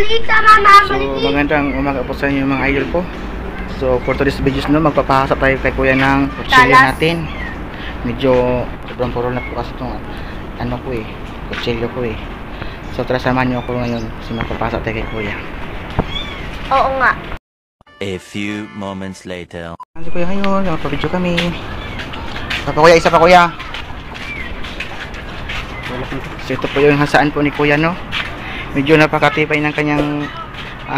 Maliit sa mama, So magandang umaga po sa inyo mga idol po. So for today's videos magpapahasap tayo kay kuya ng kutsilyo natin. Medyo sobrang purol na po kasi itong ano ko kutsilyo ko So tara samahan nyo ako ngayon kasi magpapahasap tayo kay kuya. Oo nga. A few moments later. Si kuya ngayon, magpa-video kami. Kuya, isa pa kuya. So ito po yung hasaan po ni kuya, no. Medyo napakatibay ng kanyang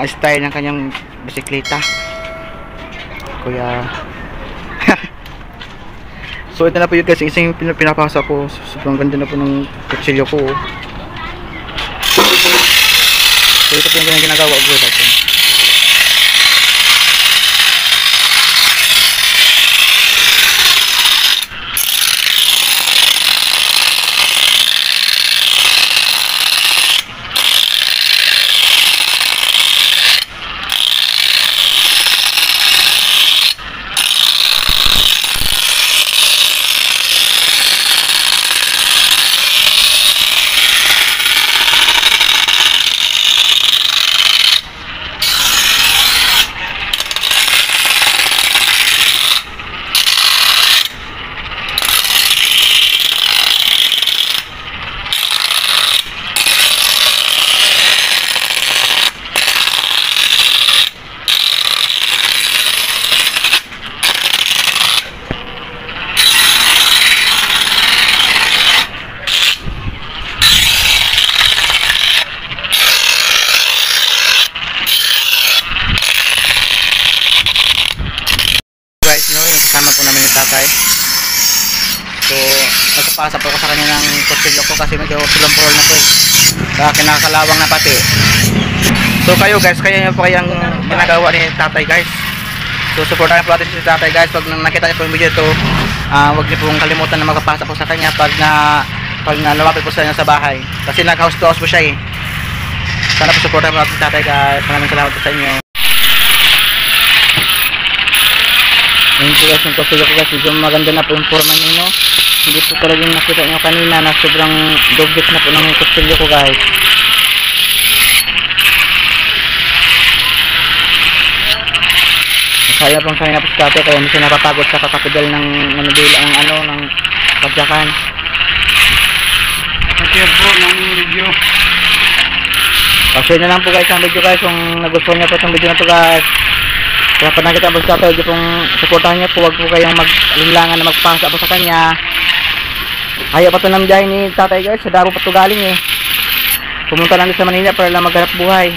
style ng kanyang bisikleta kuya. So ito na po yung guys, isang pinapasa ko. Sobrang ganda na po ng kutsilyo ko. So ito po yung ginagawa ko guys. Guys, no, yung kasama po namin yung tatay. So, nagpapasa po ako sa kanya ng kutsilyo ko kasi medyo sulong-purol na po kinakalawang na pati. So kayo guys, kaya nyo po kayang ginagawa ni tatay guys. So supportahan po natin si tatay guys. Pag nakita nyo po yung video ito, huwag nyo pong kalimutan na magpapasa po sa kanya pag lumapit po sa kanya sa bahay. Kasi nag-house to house po siya Sana po supportahan po natin si tatay guys. Maraming salamat po sa inyo. Ayun po guys, yung kutsilyo ko guys, medyo maganda na po yung forma nyo, no? Hindi po talaga yung nakita nyo kanina na sobrang dugit na po ng kutsilyo ko guys. Masaya pong sanay na po si tatay kaya hindi siya napapagod sa kakapidal ng ng padyakan. Share po ng video. Share na lang po guys ang video guys kung nagustuhan nyo po itong video na to guys. Kaya pag nakita po sa tatay, hindi pong supportahan niya po. Huwag po kayong maglinlangan na magpasa po sa kanya. Ayaw pa ito ng biyahe ni tatay guys. Sa Davao pa ito galing Pumunta lang sa Manila para lang maghanap buhay.